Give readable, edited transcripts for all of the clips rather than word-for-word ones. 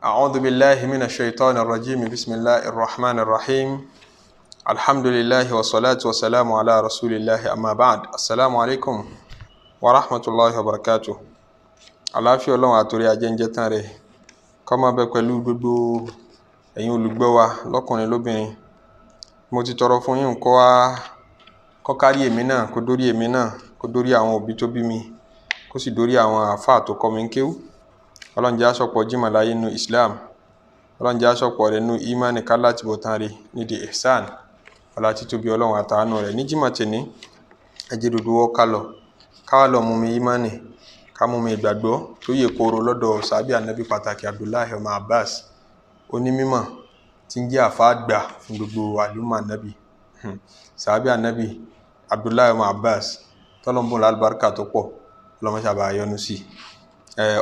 أعوذ بالله من الشيطان الرجيم بسم الله الرحمن الرحيم الحمد لله والصلاة والسلام على رسول الله أما بعد السلام عليكم ورحمة الله وبركاته àlàáfíà Ọlọ́run àtòrí ajẹ́njẹ́ tán rẹ̀ kó máa bẹ pẹ̀lú gbogbo ẹ̀yin olùgbọ́ wa lọ́kùnrin lóbìnrin. Mo ti tọrọ fún yín kó kárí èmi náà, kó dórí èmi náà, kó dórí àwọn òbí tó bí mi, kó sì dórí àwọn àfáà tó kọ́ mi ń kéwú. Ọlọ́run jẹ́ àsopọ̀ jímọ̀ láyé nínú Islam, Ọlọ́run jẹ́ àsopọ̀ rẹ̀ nínú ìmánì ká láti bọ̀ tán rẹ̀ nídìí ihsan ọlá títóbi Ọlọ́run àtàánú rẹ̀. Ní jímọ̀ tèní ẹ jẹ́ dúdú wọ́ ká lọ mú mi ìmánì, ká mú mi ìgbàgbọ́ tó yè kooro lọ́dọ̀ sàábì ànábì pàtàkì Abdullahi ọmọ Abbas, onímímọ̀ tí ń jẹ́ àfáà àgbà fún gbogbo àlùmọ̀ ànábì. Sàábì ànábì Abdullahi ọmọ Abbas tọ́lọ́mbùn lálùbáríkà tó pọ̀, Ọlọ́run ṣàbà yọ́nú sí.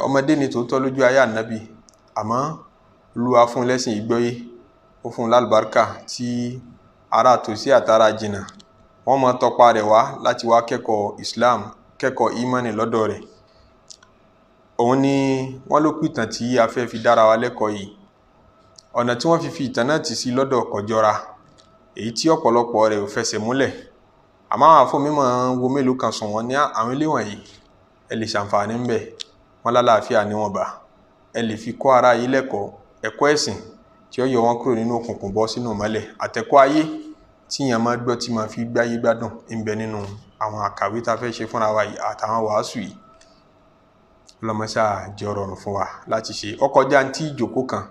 Ọmọdé ni tòótọ́ lójú ayé ànábì, àmọ́ Olúwa fún lẹ́sìn ìgbọ́yé, ó fún lálùbáríkà tí ará tòsí àtàrà jìnnà wọ́n mọ tọpa rẹ̀ wá láti wá kẹ́kọ̀ọ́ Islam, kẹ́kọ̀ọ́ ìmánì lọ́dọ̀ rẹ̀. Òun ni wọ́n ló pìtàn tí a fẹ́ fi dára wa lẹ́kọ̀ọ́ yìí. Ọ̀nà tí wọ́n fi ìtàn náà tì sí lọ́dọ̀ kò jọra, èyí tí ọ̀pọ̀lọpọ̀ rẹ̀ ò fẹsẹ̀ múlẹ̀. Àmọ́ àwọn àfọ mímọ̀ wo mélòó kan sùn wọ́n ní àwọn ilé wọ̀nyí ẹ lè ṣàǹfààní ń bẹ̀, wọ́n lálàáfíà níwọ̀nba. Ẹ lè fi kọ́ ara yín lẹ́kọ̀ọ́, ẹ̀kọ́ ẹ̀sìn tí ó yọ wọn kúrò nínú òkùnkùn bọ́ sínú ìmọ́lẹ̀, àtẹ̀kọ́ ayé tí yẹn máa gbọ́ tí máa fi gbáyé gbádùn ń bẹ nínú àwọn àkàwé tá a fẹ́ ṣe fúnra wa yìí àtàwọn wàásù yìí. Ọlọ́mọṣà jẹ́ rọrùn fún wa láti ṣe. Ó kọjá ntí ìjókòó kan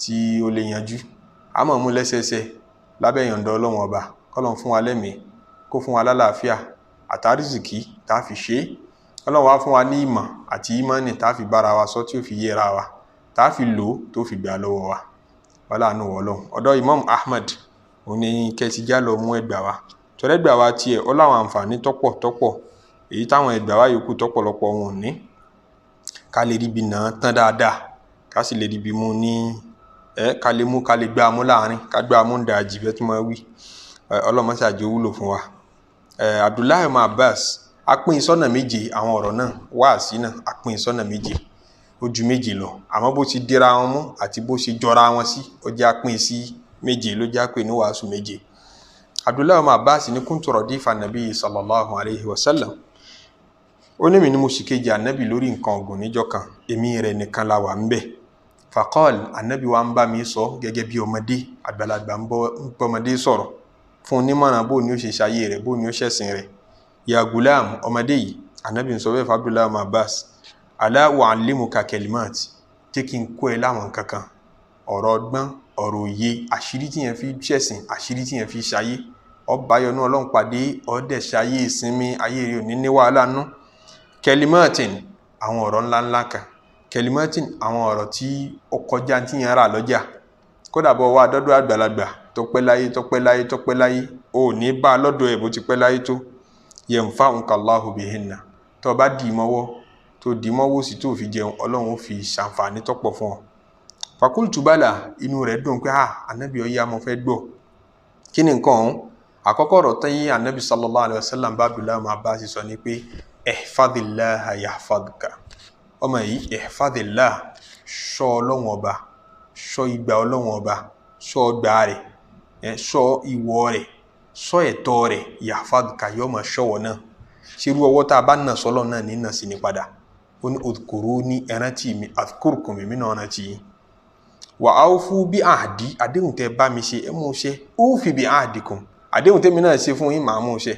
tí ó lè yanjú, a máa mú lẹ́sẹẹsẹ lábẹ́ ìyọ̀ǹda Ọlọ́run ọba. k'Ọlọ́run fún wa lẹ́mìí, kó fún wa lálàáfíà àtàrísìkí tá a fi ṣe. Ọlọ́run wá fún wa ní ìmọ̀ àti ìmánì tá a fi bára wa sọ tí ó fi yẹra wa, tá a fi lò tó fi gbà lọ́wọ́ wa. Wọ́lá àánú Ọlọ́run. Ọ̀dọ̀ Imam Ahmad òun ni kẹtìjá lọ mú ẹgbà wa. Tọ́lẹ̀ ẹgbà wa tiẹ̀ ó láwọn àǹfààní tọ́pọ̀ èyí táwọn ẹgbà wa yòókù tọ́pọ̀lọpọ̀ wọn ò ní. Ká lè ríbi náà tán dáadáa, ká sì lè ríbi mú ní ká lè gbá mú láàrin, ká gbá mú ń da jìbẹ́ tí wọ́n wí. Ọlọ́run ṣàjò wúlò fún wa. Abdullahi ọmọ Abbas a pín sọ́nà méje àwọn ọ̀rọ̀ náà, wáàsí náà a pín sọ́nà méje, ó ju méje lọ. Àmọ́ bó ti dira wọn mú àti bó ṣe jọra wọn sí, ó jẹ́ a pín sí méje, ló jẹ́ a pín ní wàásù méje. Abdullahi ọmọ Abbas ní kuntu radifa nabi sallallahu alayhi wa sallam. Ó ní mi ní mo sì kejì ànábì lórí nǹkan ọ̀gùn níjọ́ kan, èmi rẹ̀ nìkan la wà ń bẹ̀. Faqal, ànábì wa ń bá mi sọ gẹ́gẹ́ bí ọmọdé, àgbàlagbà ń bọ́ ọmọdé sọ̀rọ̀ fún onímọ̀ràn bó ni ó ṣe ṣayé rẹ̀, bó ni ó ṣẹ̀sìn rẹ̀. Ya gulam, ọmọdé yìí, ànábì ń sọ bẹ́ẹ̀ fún Abdullahi ọmọ Abbas, ala u'allimuka kalimat, jẹ́ kí n kọ́ ẹ láwọn kankan, ọ̀rọ̀ ọgbọ́n, ọ̀rọ̀ òye, àṣírí tí yẹn fi ṣẹ̀sìn, àṣírí tí yẹn fi ṣayé. Ọba yọ́nú Ọlọ́run pàdé, ọdẹ ṣayé ìsinmi, ayé rẹ̀ ò ní ní wàhálà nú. Kalimatin, àwọn ọ̀rọ̀ ńláńlá kan. Kalimatin, àwọn ọ̀rọ̀ tí ó kọjá tí yẹn rà lọ́jà. Kódà bọ́ wá dọ́dọ̀ àgbàlagbà tó pẹ́ láyé, ò ní bá a lọ́dọ̀ ẹ̀ bó ti pẹ́ láyé tó. Yanfa'uka Allahu bihinna, tó bá dì mọ́wọ́ sí tó fi jẹun, Ọlọ́run ó fi ṣàǹfààní tọ́pọ̀ fún ọ. Fakultu bala, inú rẹ̀ dùn pé ànábì ọ̀yá mo fẹ́ gbọ́. Kí ni nǹkan ọ̀hún? Àkọ́kọ́ ọ̀rọ̀ tán yí ànábì sallallahu alayhi wa sallam bá Abdullahi ọmọ Abbas sọ ni pé ihfadhillaha yahfadhuka. Ọmọ yìí ihfadhillah, ṣọ́ Ọlọ́run ọba, ṣọ́ ìgbà Ọlọ́run ọba, ṣọ́ ọgbà rẹ̀, ṣọ́ ìwọ rẹ̀, ṣọ́ ẹ̀tọ́ rẹ̀, yahfadhuka yóò máa ṣọ́wọ́ náà. Ṣerú ọwọ́ tá a bá nà sọ́lọ́ náà ní nà sí ni padà. Ó ní udhkuruni, ẹrántí mi, adhkurkum, mi náà rántí yín. Wa awfu bi ahdi, àdéhùn tẹ́ bá mi ṣe ẹ mú ṣe. Ufi bi ahdikum, àdéhùn tẹ́ mi náà ṣe fún yín màá mú ṣe.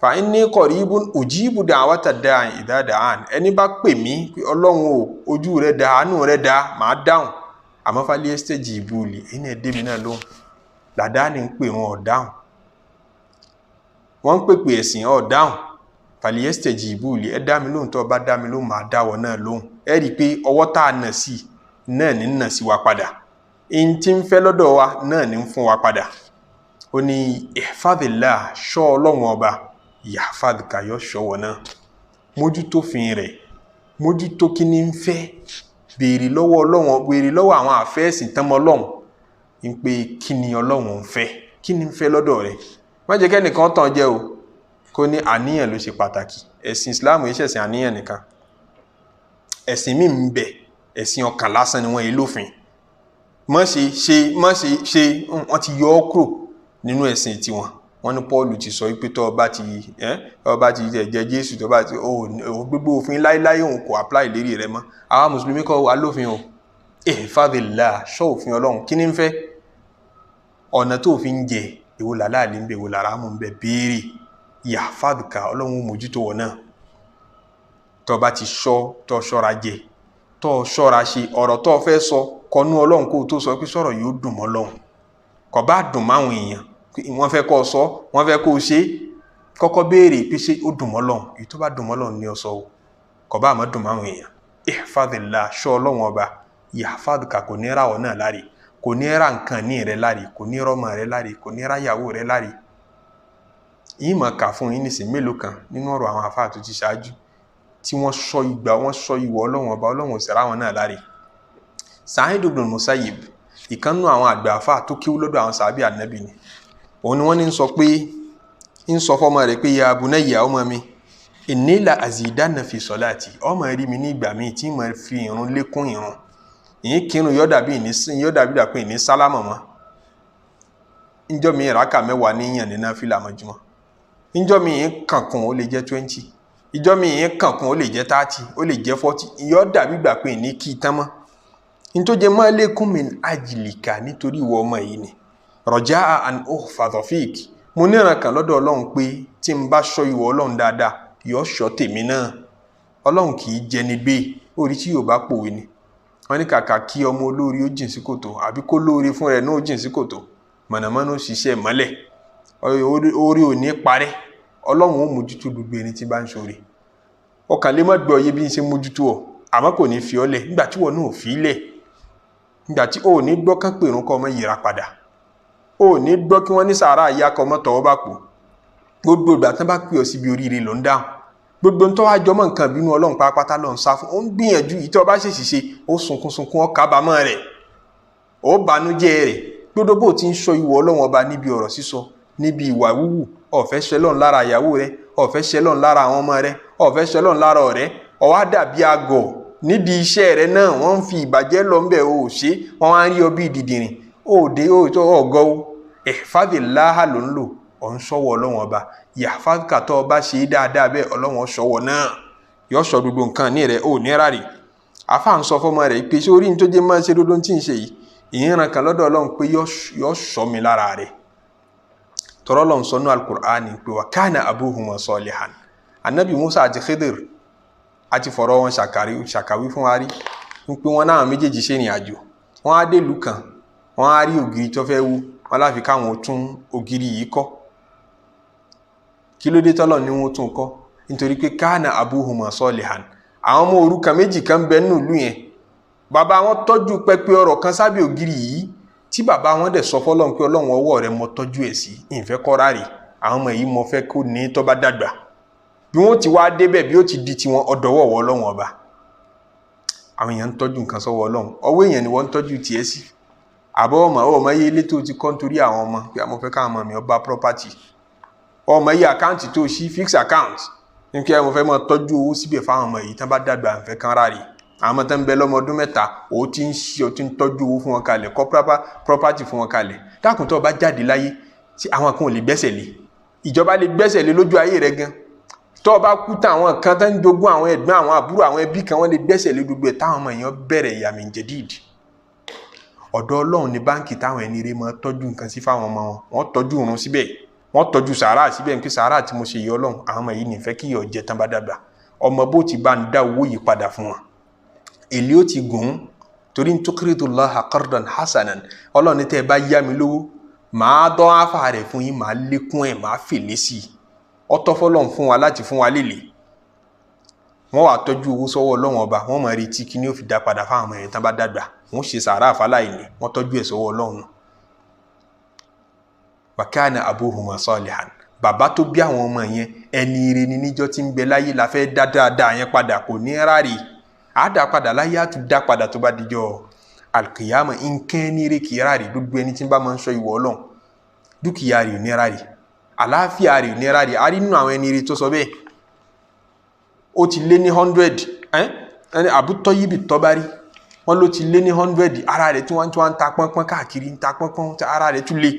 Fa inni qaribun ujibu da'wata da'i idha da'an, ẹni bá pè mí pé Ọlọ́run o, ojú rẹ̀ dá, àánú rẹ̀ dá, màá dáhùn. Àmọ́ falyastajibu li, ẹni ẹ̀dẹ́ mi náà lóhùn. Làdáni ń pè wọn ọ̀dáhùn, wọ́n ń pèpè ẹ̀sìn ọ̀dáhùn. Falyastajibu li, ẹ dá mi lóhùn, tó bá dá mi lóhùn màá dáwọ̀ náà lóhùn. Ẹ rí i pé ọwọ́ tá a nà sí náà ní nà sí wa padà, in tí ń fẹ́ lọ́dọ̀ wa náà ní ń fún wa padà. Ó ní ihfadhillah, ṣọ́ Ọlọ́run ọba, yahfadhuka yóò ṣọ́wọ́ náà. Mójútó fin rẹ̀, mójútó kí ni ń fẹ́, béèrè lọ́wọ́ Ọlọ́run, béèrè lọ́wọ́ àwọn àfẹ́ẹ̀sìn tán mọ́ Ọlọ́run ń pé kí ni Ọlọ́run ń fẹ́, kí ni ń fẹ́ lọ́dọ̀ rẹ̀. Má jẹ́ kẹ́nìkan tàn jẹ́ o, kó ní àníyàn ló ṣe pàtàkì. Ẹ̀sìn Islam yìí ṣẹ̀sìn àníyàn nìkan. Ẹ̀sìn mi ń bẹ, ẹ̀sìn ọkàn lásán ni wọ́n yìí lófin má ṣe wọ́n ti yọ ọ́ kúrò nínú ẹ̀sìn tiwọn. Wọ́n ní Paul ti sọ pé tó bá ti jẹ́ Jésù tó bá ti gbogbo òfin láíláí òun kò apply lérí rẹ̀ mọ́. Àwa mùsùlùmí kọ́ wà lófin o fadillah ṣọ́ òfin Ọlọ́run kí ní ń fẹ́ ọ̀nà tó fi ń jẹ èwo làláàlì ń bẹ èwo làrámù ń bẹ béèrè yahfadka Ọlọ́run mójútó wọn náà. Tó bá ti tó ṣọ́ra jẹ tó ṣọ́ra ṣe ọ̀rọ̀ tó fẹ́ sọ kọnú Ọlọ́run kó tó sọ pé sọ̀rọ̀ yóò dùn mọ́ Ọlọ́run kò bá dùn máwọn èèyàn wọ́n fẹ́ kó sọ wọ́n fẹ́ kó ṣe kọ́kọ́ béèrè pé ṣé ó dùn mọ́ Ọlọ́run èyí tó bá dùn mọ́ Ọlọ́run ní ó sọ o kò bá má dùn máwọn èèyàn. ihfadillah ṣọ́ Ọlọ́run ọba yahfadka kò ní ra ọ náà láre kò ní ra nǹkan ní rẹ láre kò ní rọmọ rẹ láre kò ní ra ìyàwó rẹ láre. yìí mà kà fún yín nísìn mélòó kan nínú ọ̀rọ̀ àwọn àfáà tó ti ṣáájú tí wọ́n sọ ìgbà wọ́n sọ ìwọ Ọlọ́run ọba Ọlọ́run ò sì ra wọn náà láre. Sa'id ibn Musayyib ìkànnù àwọn àgbà àfáà tó kíwú lọ́dọ̀ àwọn sàábì ànábì ni òun ni wọ́n ní sọ pé ń sọ fọ́mọ rẹ̀ pé ya bunayya ọmọ mi inni la azidanna fi salati ọmọ rí mi ní ìgbà míì tí mo fi ìrun lékún ìrun ìyín kírun yóò dàbí dàpé ní sálámà mọ́ ńjọ́ mi ìrákà 10 níyàn ní náfìlà mọ́júmọ́ ńjọ́ mi ìyín kankun ó lè jẹ́ 20 ìjọ́ mi ìyín kankun ó lè jẹ́ 30 ó lè jẹ́ 40 yóò dàbí gbà pé ní kí tán mọ́ nítorí máa lékún min ajlika nítorí ìwọ ọmọ yìí ni rọjá an uhfadha fik mo níran kan lọ́dọ̀ Ọlọ́run pé tí n bá ṣọ́ ìwọ Ọlọ́run dáadáa yóò ṣọ́ tèmi náà. Ọlọ́run kì í jẹni gbé orí tí yóò bá pòwe ni wọ́n ní kàkà kí ọmọ olórí ó jìn sí kòtò àbí kó lóore fún rẹ̀ náà ó jìn sí kòtò mọ̀nàmọ́ná ó ṣiṣẹ́ mọ́lẹ̀ orí ò ní parẹ́. Ọlọ́run ó mójútó gbogbo ẹni tí bá ń ṣoore ọkàn lè má gbọ́ ọyẹ bí ń ṣe mójútó ọ àmọ́ kò ní fi ọ́ lẹ̀ nígbà tí wọ́n náà ò fi lẹ̀ nígbà tí ò ní gbọ́ kán pèrún kọ́ ọmọ yìíra padà ó ní gbọ́ kí wọ́n ní sàárà ìyá kọ́ ọmọ tọ́wọ́ bá kú gbogbo ìgbà tán bá pè ọ síbi oríire ló ń dáhùn gbogbo ń tọ́wọ́ àjọmọ́ nǹkan bínú Ọlọ́run pátápátá ló ń sá fún ó ń gbìyànjú yìí tí ọ bá ṣèṣì ṣe ó sunkún ó kábàámọ̀ rẹ̀ ó banújẹ́ rẹ̀ gbogbo bó ti ń sọ ìwọ Ọlọ́run ọba níbi ọ̀rọ̀ sísọ níbi ìwà wúwù ó fẹ́ ṣẹlọ́run lára ìyàwó rẹ̀ ó fẹ́ ṣẹlọ́run lára àwọn ọmọ rẹ̀ ó fẹ́ ṣẹlọ́run lára ọ̀rẹ́ ó wá dàbí àgọ̀ nídìí iṣẹ́ rẹ̀ náà wọ́n ń fi ìbàjẹ́ lọ ńbẹ̀ ó ṣe wọ́n wá ń rí ọ bí dìdìrìn òde ọgọ́ ihfadillaha ló ń lò ọ̀ ń ṣọ́wọ́ Ọlọ́run ọba yahfadka tó ọba ṣe dáadáa bẹ́ẹ̀ Ọlọ́run ṣọ́wọ́ náà yọ sọ gbogbo nǹkan ní rẹ̀ ò ní rárí. Afá ń sọ fọmọ rẹ̀ pé ṣé orí ní tó jẹ́ máa ṣe dúdú tí ń ṣe yìí ìyẹn kan lọ́dọ̀ Ọlọ́run pé yọ sọ mi lára rẹ̀ tọ́rọ́ Ọlọ́run sọ ní al-Qur'ani pé wa kana abuhuma salihan. Anabi Musa àti Khidir àti fọ̀rọ̀ wọn ṣàkàwí fún wa rí ń pé wọn náà méjèèjì ṣe ìrìn àjò wọn á dé ìlú kan wọn á rí ògiri tó fẹ́ wú wọn láfi káwọn tún ògiri yìí kọ́. Kí ló dé tọ́lọ̀ ní wọ́n tún kọ́ nítorí pé kana abuhuma salihan àwọn ọmọ òrukàn méjì kan bẹ nínú ìlú yẹn bàbá wọn tọ́jú pẹpẹ ọ̀rọ̀ kan sábẹ́ ògiri yìí tí bàbá wọn dẹ̀ sọ fọ́lọ́run pé Ọlọ́run ọwọ́ rẹ̀ mọ tọ́jú ẹ̀ sí ìfẹ́ kọ́ra rè àwọn ọmọ yìí mọ fẹ́ kó ní tó bá dàgbà bí wọ́n ti wá débẹ̀ bí ó ti di tiwọn ọ̀dọ̀wọ̀ Ọlọ́run ọba. Àwọn èèyàn ń tọ́jú nǹkan sọ́wọ́ Ọlọ́run ọwọ́ èèyàn ni wọ́n ń tọ́jú tiẹ̀ sí àbọ̀ ọmọ yé ilé tó ti kọ́ nítorí àwọn ọmọ pé àwọn fẹ́ káwọn ọmọ mi ọba property ọmọ yé àkáǹtì tó ṣí fixed account ní kí àwọn fẹ́ máa tọ́jú owó síbẹ̀ fáwọn ọmọ yìí tán bá dàgbà ń fẹ́ kán ráre àwọn ọmọ tán ń bẹ lọ́mọ ọdún 3 ó ti ń tọ́jú owó fún wọn kalẹ̀ kọ́ property fún wọn kalẹ̀ dákun tó bá jáde láyé tí àwọn kan ò lè gbẹ́sẹ̀ lé ìjọba lè gbẹ́sẹ̀ lé lójú ayé rẹ̀ gan tó bá kú táwọn kan tán ń jogún àwọn ẹ̀gbọ́n àwọn àbúrò àwọn ẹbí kan wọ́n lè gbẹ́sẹ̀ lé gbogbo ẹ̀ táwọn ọmọ èèyàn bẹ̀rẹ̀ ìyà min jadid. Ọ̀dọ̀ Ọlọ́run ní báǹkì táwọn ẹni rẹ̀ máa tọ́jú nǹkan sí fáwọn ọmọ wọn wọ́n tọ́jú òrun síbẹ̀ wọ́n tọ́jú sàárà síbẹ̀ ń pè sàárà tí mo ṣe yìí Ọlọ́run àwọn ọmọ yìí nífẹ̀ẹ́ kí yọ̀ jẹ tán bá dàgbà ọmọ bó ti bá ń dá owó yìí padà fún wọn èlé ó ti gùn torí ń tuqridullaha qardan hasanan Ọlọ́run ní tẹ́ ẹ bá yá mi lówó màá dán áfà rẹ̀ fún yín màá lékún ẹ̀ màá fèlé sí i ọtọ́ fọ́lọ́run fún wa láti fún wa lélẹ̀ wọ́n wà tọ́jú owó sọ́wọ́ Ọlọ́run ọba wọ́n máa retí kí ni ó fi dá padà fáwọn ọmọ yẹn tán bá dàgbà wọ́n ṣe sàárà àfáláìní wọ́n tọ́jú ẹ̀ sọ́wọ́ Ọlọ́run. Wa kana abuhuma salihan bàbá tó bí àwọn ọmọ yẹn ẹni ire ni níjọ́ tí ń bẹ láyé la fẹ́ dá dáadáa yẹn padà kò ní ráre àádá padà láyé á tún dá padà tó bá dijọ́ alkiyama nǹkan ní ire kì í ráre gbogbo ẹni tí ń bá máa ń sọ ìwọ Ọlọ́run dúkìá rẹ̀ ò ní ráre àlàáfíà rẹ̀ ò ní ráre a rí nínú àwọn ẹni ire tó sọ bẹ́ẹ̀ ó ti lé ní 100 ẹni Abu Tayyib Tabari wọ́n ló ti lé ní 100 ara rẹ̀ tí wọ́n ń ta pọ́npọ́n káàkiri ń ta pọ́npọ́n ara rẹ̀ tún lé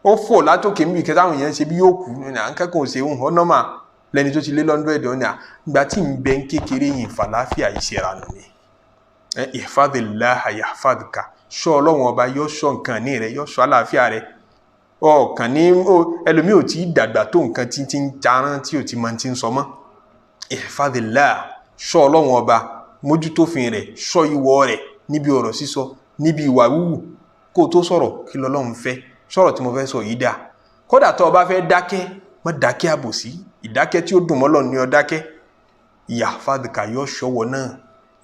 ó fò látòkè níbi kẹta àwọn èèyàn ṣe bí yóò kú ní à ń kẹ́kọ̀ọ́ ṣe òun ọ̀nọ́mà lẹ́ni tó ti lé 100 ọ̀nà ìgbà tí ń bẹ ń kékeré yìí fàlàáfíà ìṣẹ̀ra nù ni ihfadillah yahfadka ṣọ́ ọlọ́run ọba yóò ṣọ́ nǹkan ní rẹ̀ yóò ṣọ́ àlàáfíà rẹ̀ ọ̀kan ní ẹlòmíì ò tí ì dàgbà tó nǹkan tí ń jarán tí ò ti máa ti ń sọ mọ́ ihfadillah ṣọ́ ọlọ́run ọba mójútófin rẹ̀ ṣọ́ ìwọ rẹ̀ níbi ọ̀rọ̀ sísọ níbi ìwà wíwù kó tó sọ̀rọ̀ kí lọ́lọ́run fẹ́ sọ̀rọ̀ tí mo fẹ́ sọ yìí dà kódà tó o bá fẹ́ dákẹ́ má dákẹ́ àbòsí ìdákẹ́ tí ó dùn mọ́ Ọlọ́run ni ó dákẹ́ yahfadka yóò ṣọ́wọ́ náà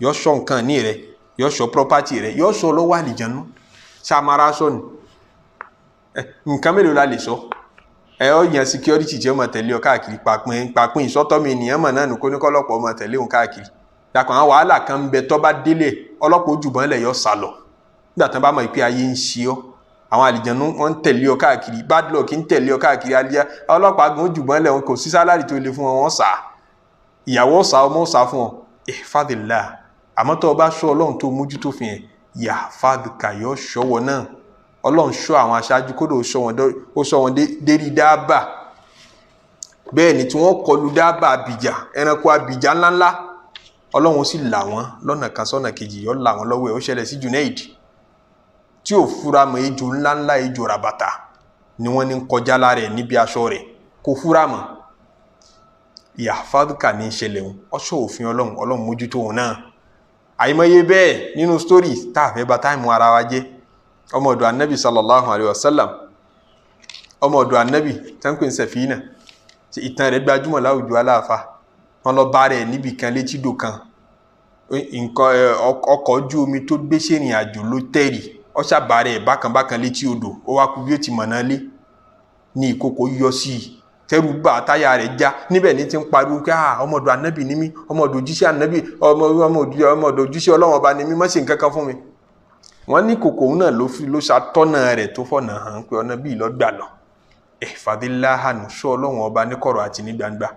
yóò ṣọ́ nǹkan ní rẹ̀ yóò ṣọ́ property rẹ̀ yóò ṣọ́ lọ́wọ́ àlìjánnú ṣàmárà sọ ni nǹkan mélòó la lè sọ ọ yàn security tí ó máa tẹ̀lé ọ káàkiri pàpín ìsọ́tọ́mi ènìyàn mọ̀ náà nìkó ní kọ́lọ́pọ̀ máa tẹ̀lé òun káàkiri dàpọ̀ àwọn wàhálà kan ń bẹ tó bá délé ọlọ́pàá ojúbọ̀n lẹ̀ yọ sálọ nígbà tán bá mọ̀ pé ayé ń ṣe ọ́ àwọn àlìjànnú wọ́n ń tẹ̀lé ọ káàkiri bad luck ń tẹ̀lé ọ káàkiri alẹ́ ọlọ́pàá gan ojúbọ̀n lẹ̀ kò sí sálárì tó lè fún wọn sá ìyàwó sá ọmọ sá fún ọ ihfadillah àmọ́ tó o bá ṣọ́ ọlọ́run tó mójútó fi hàn yahfadka yọ ṣọ́wọ́ náà ọlọ́run ṣọ́ àwọn aṣáájú kódò ó ṣọ́ wọn dérí dáàbà bẹ́ẹ̀ ni tí wọ́n kọlu dáàbà àbìjà ẹranko àbìjà ńláńlá ọlọ́run sì là wọ́n lọ́nà kan sọ́nà kejì yọ là wọ́n lọ́wọ́ ẹ̀ ó ṣẹlẹ̀ sí Junaid tí ò fura mọ́ ejò ńláńlá ejò ràbàtà ni wọ́n ní kọjá lára ẹ̀ níbi aṣọ rẹ̀ kò fura mọ́ yahfadka ní ìṣẹ̀lẹ̀ wọn ọṣọ òfin ọlọ́run mójútó wọn náà àìmọye bẹ́ẹ̀ nínú story tá a fẹ́ bá táìmù ara wa jẹ́ ọmọ ọ̀dọ̀ anabi sallallahu alayhi wa sallam ọmọ ọ̀dọ̀ anabi tẹ́ńpé Sẹ̀fínà ìtàn rẹ̀ gbajúmọ̀ láwùjọ aláàfáà wọn lọ bá rẹ̀ níbi kan létídò kan nǹkan ọkọ̀ ojú omi tó gbé ṣèrìn àjò ló tẹ̀rì ọṣà bá rẹ̀ bákanbákan létí odò ó wá kú bí ó ti mọ̀nà lé ní ìkòkò yọ sí i tẹ́rù bá táyà rẹ̀ já níbẹ̀ ní ti ń pariwo pé ọmọ ọ̀dọ̀ anabi ni mí ọmọ ọ̀dọ̀ òjíṣẹ́ anabi ọmọ ọ̀dọ̀ òjíṣẹ́ ọlọ́run ọba ni mí má ṣe nǹkan kan fún mi wọ́n ní kòkò náà ló ṣàtọ́nà rẹ̀ tó fọ̀nà hàn pé ọ̀nà bíi lọ́gbà lọ ihfadillah ṣọ́ ọlọ́run ọba ní kọ̀rọ̀ àti ní gbangba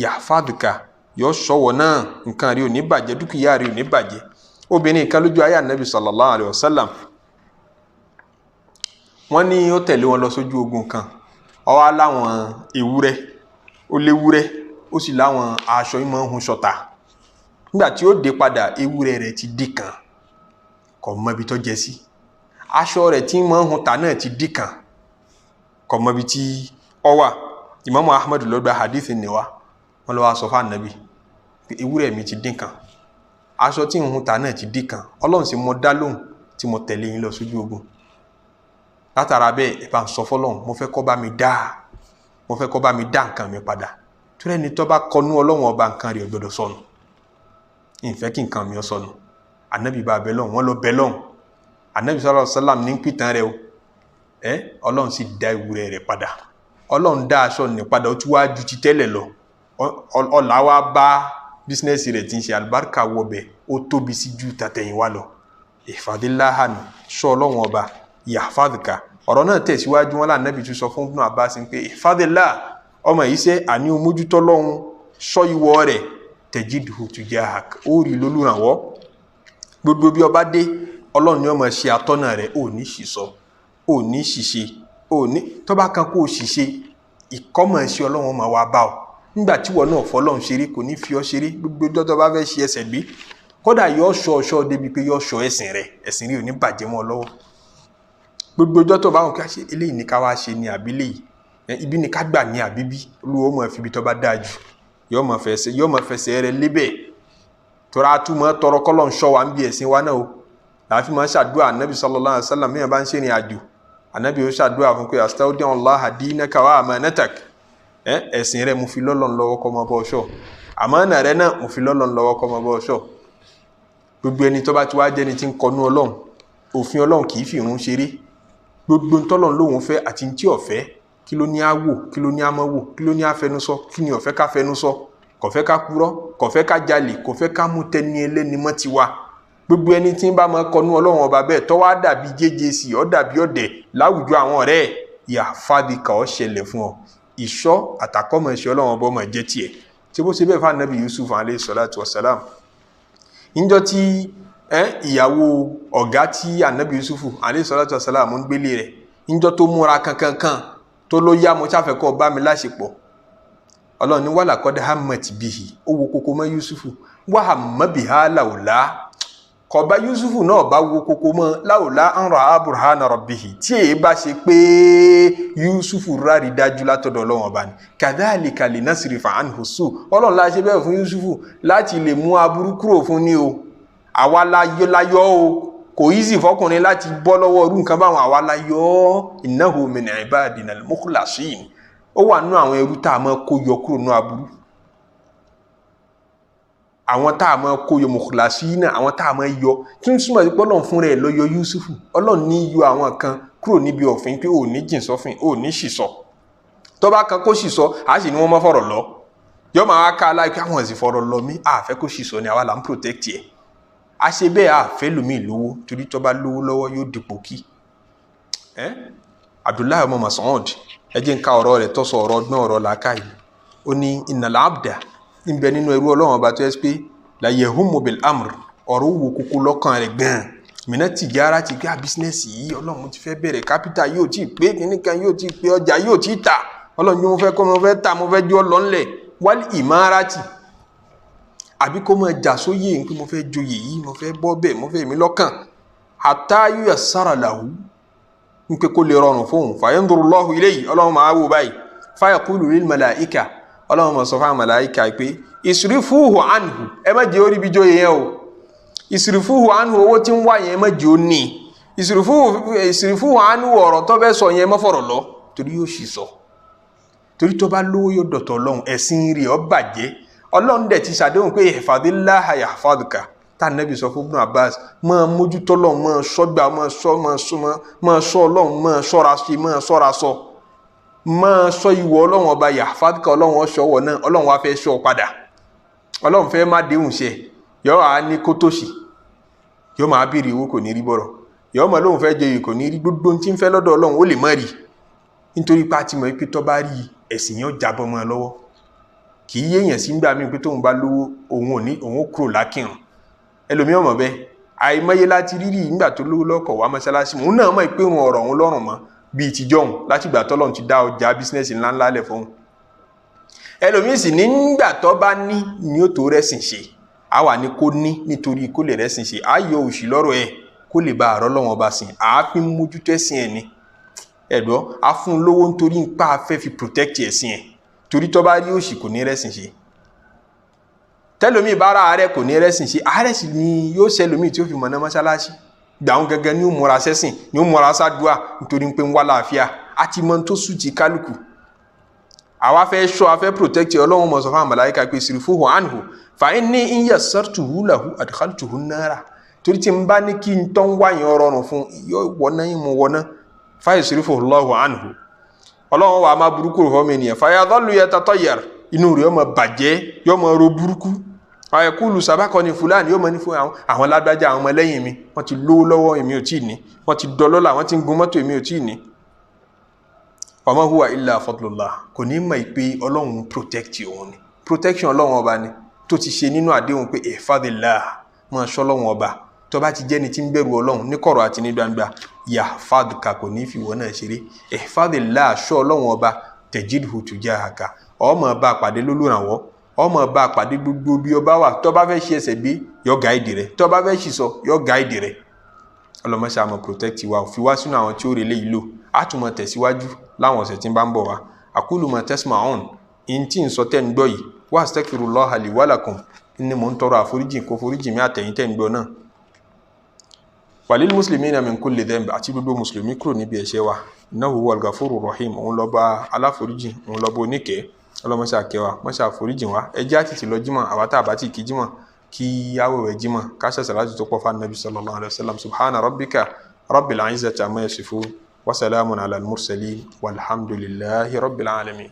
yahfadka yóò ṣọ́wọ́ náà nǹkan rí ò ní bàjẹ́ dúkìá rí ò ní bàjẹ́ obìnrin kan lójú ayé ànábì sallallahu alayhi wa sallam wọ́n ní ó tẹ̀lé wọn lọ sójú ogun kan ó wá láwọn ewúrẹ́ ó léwúrẹ́ ó sì láwọn aṣọ ìmọ̀ ohun ṣọ̀tà nígbà tí ó dé padà ewúrẹ́ rẹ̀ ti dì kan kò mọ ibi tó jẹ sí aṣọ rẹ̀ tí ìmọ̀ ohun tà náà ti dì kan kò mọ ibi tí ó wà Imam Ahmad ló gba hadith ni wá wọ́n lọ wá sọ fún ànábì pé ewúrẹ́ mi ti dín kan aṣọ tí ìhun ta náà ti dín kan ọlọ́run sì mọ dá lóhùn tí mo tẹ̀lé yín lọ sójú ogun látara bẹ́ẹ̀ ẹ bá ń sọ fọlọ́run mo fẹ́ kó bá mi dá nǹkan mi padà torí ẹni tó bá kọnú ọlọ́run ọba nǹkan rẹ̀ gbọ́dọ̀ sọnù ìfẹ́ kí nǹkan mi ó sọnù ànábì bá bẹ lọ́hùn wọ́n lọ bẹ lọ́hùn ànábì sallallahu alaihi wasallam ní pìtàn rẹ̀ o ọlọ́run sì dá ewúrẹ́ rẹ̀ padà ọlọ́run dá aṣọ ní padà ó tún wá ju ti tẹ́lẹ̀ lọ ọ̀là wa bá bísínẹ́sì rẹ̀ tí ń ṣe àlùbáríkà wọbẹ̀ ó tóbi sí ju tàtẹ̀yìn wá lọ ihfadillah ṣọ́ ọlọ́run ọba yahfadka ọ̀rọ̀ náà tẹ̀síwájú wọn lànàbì tún sọ fún Ibn Abbas pé ihfadillah ọmọ yìí ṣe àní omójútó lọ́hún ṣọ́ ìwọ rẹ̀ tajidhu tujahak ó rí lólùrànwọ́ gbogbo bí ọba dé ọlọ́run ni ọmọ ṣe atọ́nà rẹ̀ ò ní ṣìṣọ́ ò ní ṣìṣe ò ní tọ́ba kan kó o ṣìṣe ìkọ́mọ̀ ṣe ọlọ́run ọmọ wa bá ọ nígbà tí wọn náà fọlọ́run ṣeré kò ní fi ọ ṣeré gbogbo ọjọ́ tó bá fẹ́ ṣe ẹsẹ̀ gbé kódà yọ ṣọ́ débi pé yọ ṣọ́ ẹ̀sìn rẹ̀ ò ní bàjẹ́ mọ́ ọ lọ́wọ́ gbogbo ọjọ́ tó bá wọn ká ṣe eléyìí ní ká wá ṣe ní àbílẹ̀ yìí ibi ní ká gbà ní àbíbí olúwo mọ̀ fi ibi tó bá dáa jù yọ mọ̀ fẹsẹ̀ rẹ̀ lébẹ̀ tora túmọ̀ tọrọ kọ́lọ̀ ń ṣọ́ wa ń bí ẹ̀sìn wa náà o láàfin máa ń ṣàdúrà ànábì sallallahu alaihi wasallam mìíràn bá ń ṣe ní àjò ànábì ó ṣàdúrà fún pé astaudi'ullaha dinaka wa amanatak ẹ̀sìn rẹ̀ mo fi lọ́lọ́run lọ́wọ́ kó máa bọ́ ṣọ́ àmánà rẹ̀ náà mo fi lọ́lọ́run lọ́wọ́ kó máa bọ́ ṣọ́ gbogbo ẹni tó bá ti wá jẹ́ni tí ń kọnú ọlọ́run òfin ọlọ́run kì í fi ìrun ṣeré gbogbo ntọ́lọ́run lóhun fẹ́ àti ntí ọ̀fẹ́ kí ló ní á wò kí ló ní á mọ́ wò kí ló ní á fẹnu sọ kí ni ọ̀fẹ́ ká fẹnu sọ kò fẹ́ ká purọ́ kò fẹ́ ká jalè kò fẹ́ ká mú tẹni ẹlẹ́ni mọ́ tiwa gbogbo ẹni tí ń bá máa kọnú ọlọ́run ọba bẹ́ẹ̀ tọ́wọ́ á dàbí jẹ́jẹ́sì ọ́ dàbí ọ̀dẹ̀ láwùjọ àwọn ọ̀rẹ́ ẹ̀ yahfadka ọ́ ṣẹlẹ̀ fún ọ ìṣọ́ àtàkọ́mọ̀ ẹ̀ṣẹ́ ọlọ́run ọba ọmọ jẹ́ tiẹ̀ tí bó ṣe bẹ́ẹ̀ fún Ànábì Yusuf alayhi salatu wassalam níjọ́ tí ìyàwó ọ̀gá tí Ànábì Yusufu alayhi salatu wassalam ń gbélé rẹ̀ níjọ́ tó múra kankankan tó ló yá mo sáfẹ́ kọ́ bá mi láṣepọ̀ Ọlọ́run ní wàlà kọ́dá hammat bihi ó wo kókó mọ́ Yusufu wà hamma biha lawla kọba Yusufu náà bá wo kókó mọ́ lawla an ra'a burhana rabbihi tí èyí bá ṣe pé Yusufu rárí dájú látọ̀dọ̀ Ọlọ́run ọba ni kadhalika linasrifa anhu su Ọlọ́run la ṣe bẹ́ẹ̀ fún Yusufu láti lè mú aburú kúrò fún ni o àwa láyọ́ o kò easy fọkùnrin láti bọ́ lọ́wọ́ irú nǹkan báwọn àwa láyọ́ innahu min ibadina al-mukhlasin ó wà nínú àwọn ẹrú tá a máa kó yọ kúrò nínú aburú àwọn tá a máa kó yọ mukhlasin àwọn tá a máa yọ tí ń súnmọ́ sí pé Ọlọ́run fún rẹ̀ ló yọ Yusufu Ọlọ́run ní yọ àwọn kan kúrò níbi òfin pé ò ní jìn sọ́fìn ò ní ṣìṣọ́ tó bá kan kó ṣìṣọ́ á sì ní wọ́n mọ́ fọ̀rọ̀ lọ yọ máa wá ká aláìpé àwọn sì fọ̀rọ̀ lọ mí àfẹ́ kó ṣìṣọ́ ni àwa là ń protect ẹ̀ a ṣe bẹ́ẹ̀ àfẹ́ lómi lówó torí tó bá lówó lọ́wọ́ yóò dìpò kí Abdullahi ọmọ Mas'ud ẹjẹ́ ń ka ọ̀rọ̀ rẹ̀ tọ́sọ ọ̀rọ̀ ọdún ọ̀rọ̀ làákàyè ó ní innal abda ń bẹ nínú ẹrú Ọlọ́run ọba tó ẹ́ pé la yahummu bil amr ọ̀rọ̀ wo kúkú lọ́kàn rẹ̀ gan mina tìjára ti gbé bísínẹ́sì yìí Ọlọ́run ti fẹ́ bẹ̀rẹ̀ kápítà yóò tí pé kìnnìkan yóò tí pé ọjà yóò tí ta Ọlọ́run mo fẹ́ kọ́ mo fẹ́ ta mo fẹ́ jọ lọ́nlẹ̀ wal imarati àbí kó mọ jà sóyè ń pé mo fẹ́ joyè yìí mo fẹ́ bọ́ bẹ́ẹ̀ mo fẹ́ mi lọ́kàn hatta yuyassara lahu ń pé kó lè rọrùn fóun fa yanzurullahu ilayhi Ọlọ́run máa wò báyìí fa yaqulu lil malaika Ọlọ́run máa sọ fún malaika pé isrifuhu anhu ẹ má jẹ́ orí bí joyè yẹn o isrifuhu anhu owó tí ń wá yẹn má jẹ́ ó ní isrifuhu anhu ọ̀rọ̀ tó fẹ́ sọ yẹn má fọ̀rọ̀ lọ torí yóò sì sọ torí tó bá lówó yóò dọ̀tọ̀ Ọlọ́run ẹ̀sìn rẹ̀ ó bàjẹ́ Ọlọ́run dẹ̀ ti ṣàdéhùn pé ihfadillaha yahfadka tá Ànábì sọ fún Ibn Abbas máa mójútó Ọlọ́run máa ṣọ́gbà máa ṣọ́ Ọlọ́run máa ṣọ́ra sí máa ṣọ́ra sọ máa ṣọ́ ìwọ Ọlọ́run ọba yahfadka Ọlọ́run ọṣọ́wọ̀ náà Ọlọ́run wá fẹ́ ṣọ́ padà Ọlọ́run fẹ́ má déhùn ṣe yọ́ á ní kó tòṣì yọ́ máa bèèrè owó kò ní rí bọ́rọ̀ yọ́ máa lóhun fẹ́ jẹ kò ní rí gbogbo tí ń fẹ́ lọ́dọ̀ Ọlọ́run ó lè má rí nítorí pé a ti mọ̀ pé tó bá rí ẹ̀sìn yẹn jábọ́ mọ́ lọ́wọ́ kì í yéèyàn sí gbà mí pé tóun bá lówó òun kúrò lákìrùn ẹlòmí ọmọ bẹ́ẹ̀ àìmọye láti rírì nígbà tó lówó lọ́kọ̀ wá mọ́ṣáláṣí òun náà mọ̀ pé òun ọ̀rọ̀ òun lọ́rùn mọ́ bíi tìjọ́hun láti gbà tọ́lọ́run ti dá ọjà bísínẹ́sì ńláńlá lẹ̀ fún un ẹlòmí sì ní nígbà tó bá ní ni ó tó rẹ́sìn ṣe a wà ní kó ní nítorí kó lè rẹ́sìn ṣe a yọ òṣì lọ́rọ̀ ẹ̀ kó lè bá àárọ̀ lọ́wọ́n bá sìn àáfin mójútó ẹ̀sìn ẹ̀ ni ẹ̀dọ́ a fún un lówó nítorí ń pa afẹ́ fi protect ẹ̀sìn ẹ̀ torí tó bá rí òṣì kò ní rẹ́sìn ṣe tẹ́lòmí bára ààrẹ kò ní rẹ́sìn ṣe ààrẹ sì ni yóò ṣẹlòmí tí ó fi mọ̀nà mọ́ṣáláṣí gbàùn gẹ́gẹ́ ní ó múra sẹ́sìn ní ó múra sádùá nítorí pé ń wá láàfíà àti mọ́ tó sùn ti kálukú àwa fẹ́ ṣọ́ afẹ́ protect Ọlọ́run mọ̀ sọ fún àmàláíkà pé sirifuhu anhu fa inni in yassartuhu lahu adkhaltuhu nara torí tí ń bá ní kí n tán wáyìn ọrọ̀rùn fún yóò wọ́ná yìí mú wọ́ná fa yasrifuhu Allahu anhu Ọlọ́run wà má burúkú rẹ̀ fọ́mọ ènìyàn fa yadhallu yatatayyar inú rẹ̀ yóò mọ bàjẹ́ yóò mọ ro burúkú ayẹkúlù sabaqani fulani yóò mọ ní fún àwọn lágbájá àwọn ọmọ lẹ́yìn mi wọ́n ti lówó lọ́wọ́ èmi ò tí ì ní wọ́n ti dọlọ́lá wọ́n ti ń gun mọ́tò èmi ò tí ì ní ọmọ huwa illa fadlullah kò ní mọ̀ pé Ọlọ́run protect òun ni protection Ọlọ́run ọba ni tó ti ṣe nínú àdéhùn pé ihfadillah máa ṣọ́ Ọlọ́run ọba tó bá ti jẹ́ni tí ń bẹ̀rù Ọlọ́run ní kọ̀rọ̀ àti ní gbangba yahfadka kò ní fi wọ́n náà ṣeré ihfadillah ṣọ́ Ọlọ́run ọba tajidhu tujahaka ọmọ bá pàdé lólùrànwọ́ ọmọ bá pàdé gbogbo bí ọba wà tó bá fẹ́ ṣe ẹsẹ̀ gbé yọ gáìdì rẹ̀ tó bá fẹ́ ṣìṣọ yọ gáìdì rẹ̀ ọlọ́mọṣẹ́ àmọ́ protect wa fi wá sínú àwọn tí ó relé ìlò àtúmọ̀ tẹ̀síwájú láwọn ọ̀sẹ̀ tí ń bá ń bọ̀ wá aqulu ma tasma'un in tí ń sọ tẹ́ ń gbọ́ yìí wa astaghfirullaha li wa lakum ní mò ń tọrọ àforíjì kó foríjì mi àtẹ̀yìn tẹ́ ń gbọ́ náà walil muslimina min kulli dhanb àti gbogbo mùsùlùmí kúrò níbi ẹ̀ṣẹ̀ wa innahu huwal ghafurur rahim òun lọ́ba aláforíjì òun lọ́ba oníkẹ́ ọlọ́mọṣẹ́ àkẹwà mọ́ṣẹ́ àforíjì wa ẹjẹ́ àtìtì lọ jímọ̀ àwátá àbátì kí jímọ̀ kí awẹ̀wẹ̀ jímọ̀ káṣẹ́ sàlájú tó pọ̀ fún Nabi sallallahu alaihi wasallam subhana rabbika rabbil izzati amma yasifun wa salamun ala al-mursalin walhamdulillahi rabbil alamin.